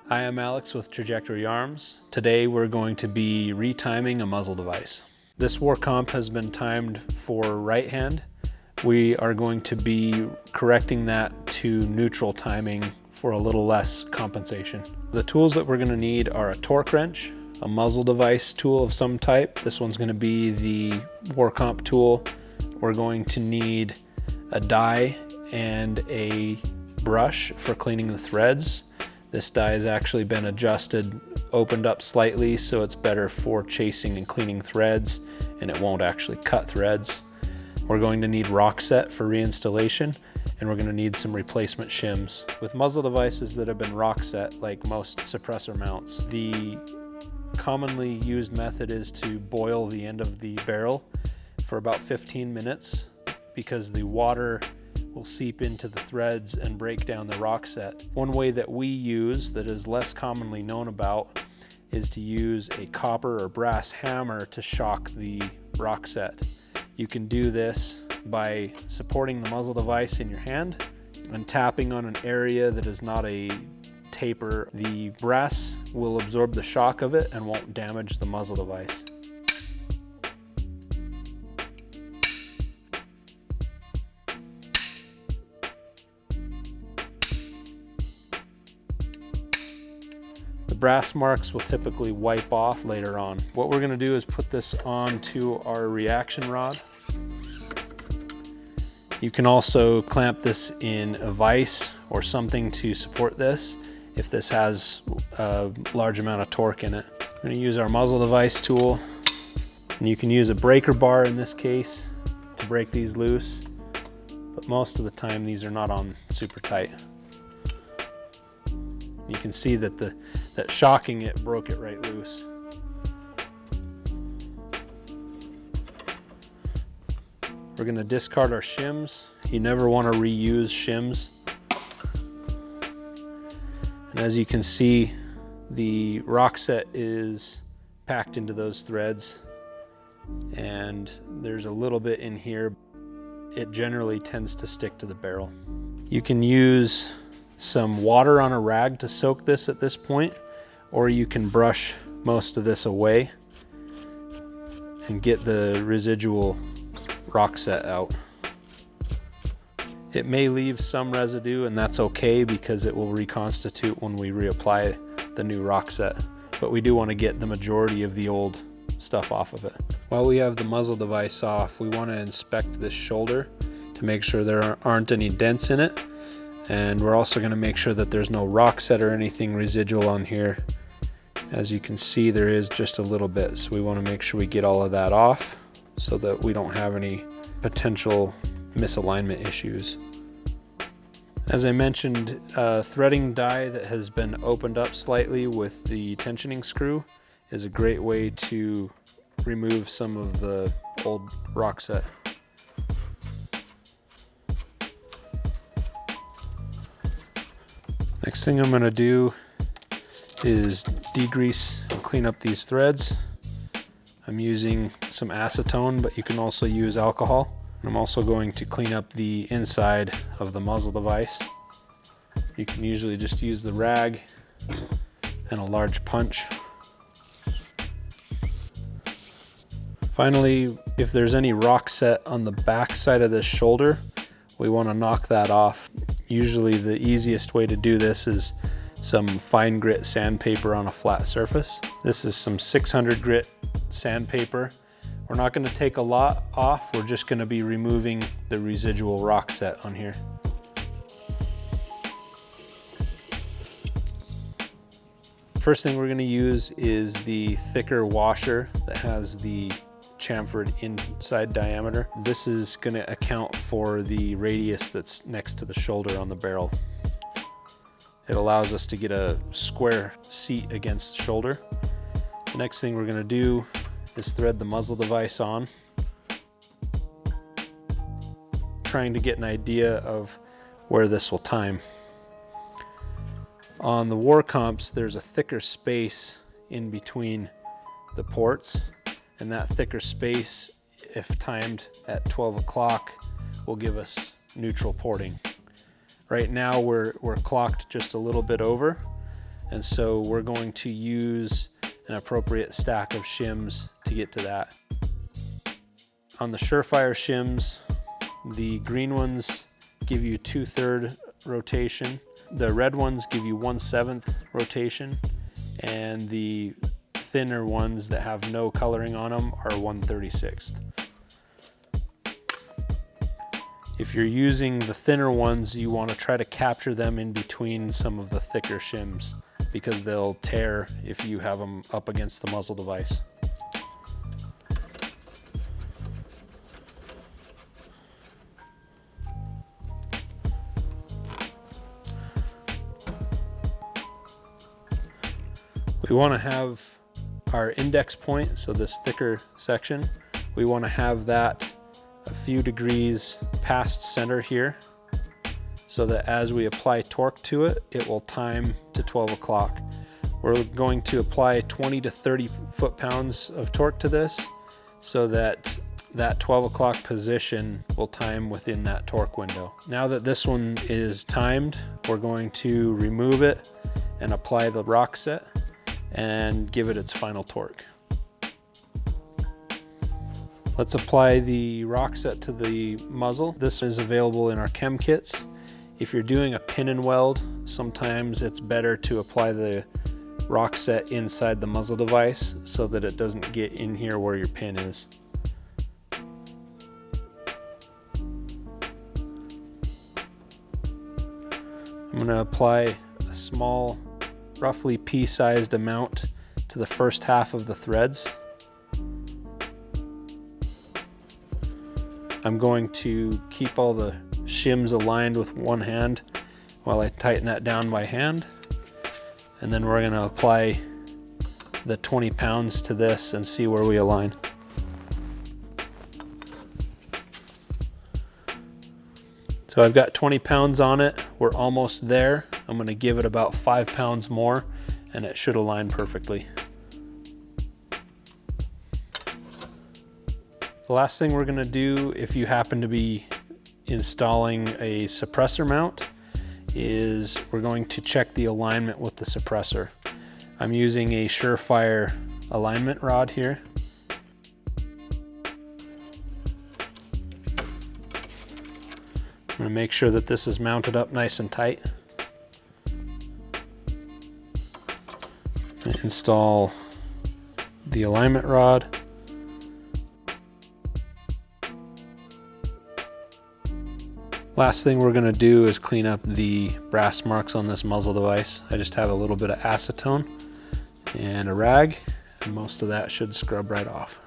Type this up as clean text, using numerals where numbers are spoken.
Hi, I'm Alex with Trajectory Arms. Today we're going to be retiming a muzzle device. This war comp has been timed for right hand. We are going to be correcting that to neutral timing for a little less compensation. The tools that we're going to need are a torque wrench, a muzzle device tool of some type. This one's going to be the war comp tool. We're going to need a die and a brush for cleaning the threads. This die has actually been adjusted, opened up slightly, so it's better for chasing and cleaning threads, and it won't actually cut threads. We're going to need rockset for reinstallation, and we're going to need some replacement shims. With muzzle devices that have been rockset, like most suppressor mounts, the commonly used method is to boil the end of the barrel for about 15 minutes because the water will seep into the threads and break down the rockset. One way that we use that is less commonly known about is to use a copper or brass hammer to shock the rockset. You can do this by supporting the muzzle device in your hand and tapping on an area that is not a taper. The brass will absorb the shock of it and won't damage the muzzle device. The brass marks will typically wipe off later on. What we're going to do is put this onto our reaction rod. You can also clamp this in a vise or something to support this if this has a large amount of torque in it. We're going to use our muzzle device tool, and you can use a breaker bar in this case to break these loose, but most of the time these are not on super tight. You can see that that shocking it broke it right loose. We're going to discard our shims. You never want to reuse shims. And as you can see, the rockset is packed into those threads, and there's a little bit in here. It generally tends to stick to the barrel. You can use some water on a rag to soak this at this point, or you can brush most of this away and get the residual rockset out. It may leave some residue, and that's okay because it will reconstitute when we reapply the new rockset, but we do want to get the majority of the old stuff off of it. While we have the muzzle device off, we want to inspect this shoulder to make sure there aren't any dents in it. And we're also going to make sure that there's no rockset or anything residual on here. As you can see, there is just a little bit, so we want to make sure we get all of that off so that we don't have any potential misalignment issues. As I mentioned, a threading die that has been opened up slightly with the tensioning screw is a great way to remove some of the old rockset. Next thing I'm going to do is degrease and clean up these threads. I'm using some acetone, but you can also use alcohol. I'm also going to clean up the inside of the muzzle device. You can usually just use the rag and a large punch. Finally, if there's any rockset on the back side of this shoulder, we want to knock that off. Usually the easiest way to do this is some fine grit sandpaper on a flat surface. This is some 600 grit sandpaper. We're not going to take a lot off, we're just going to be removing the residual rockset on here. First thing we're going to use is the thicker washer that has the chamfered inside diameter. This is going to account for the radius that's next to the shoulder on the barrel. It allows us to get a square seat against the shoulder. The next thing we're going to do is thread the muzzle device on, trying to get an idea of where this will time. On the war comps, there's a thicker space in between the ports, and that thicker space, if timed at 12 o'clock, will give us neutral porting. Right now we're clocked just a little bit over, And so we're going to use an appropriate stack of shims to get to that. On the Surefire shims, the green ones give you 2/3 rotation. The red ones give you 1/7 rotation, and the thinner ones that have no coloring on them are 1/36. If you're using the thinner ones, you want to try to capture them in between some of the thicker shims, because they'll tear if you have them up against the muzzle device. We want to have our index point, so this thicker section, we want to have that a few degrees past center here, so that as we apply torque to it, it will time to 12 o'clock. We're going to apply 20 to 30 foot-pounds of torque to this, so that that 12 o'clock position will time within that torque window. Now that this one is timed, we're going to remove it and apply the rockset and give it its final torque. Let's apply the rockset to the muzzle. This is available in our Chem kits. If you're doing a pin and weld, sometimes it's better to apply the rockset inside the muzzle device so that it doesn't get in here where your pin is. I'm going to apply a small, roughly pea-sized amount to the first half of the threads. I'm going to keep all the shims aligned with one hand while I tighten that down by hand. And then we're going to apply the 20 pounds to this and see where we align. So I've got 20 pounds on it. We're almost there. I'm going to give it about 5 pounds more and it should align perfectly. The last thing we're going to do, if you happen to be installing a suppressor mount, is we're going to check the alignment with the suppressor. I'm using a Surefire alignment rod here. I'm going to make sure that this is mounted up nice and tight. Install the alignment rod. Last thing we're going to do is clean up the brass marks on this muzzle device. I just have a little bit of acetone and a rag, and most of that should scrub right off.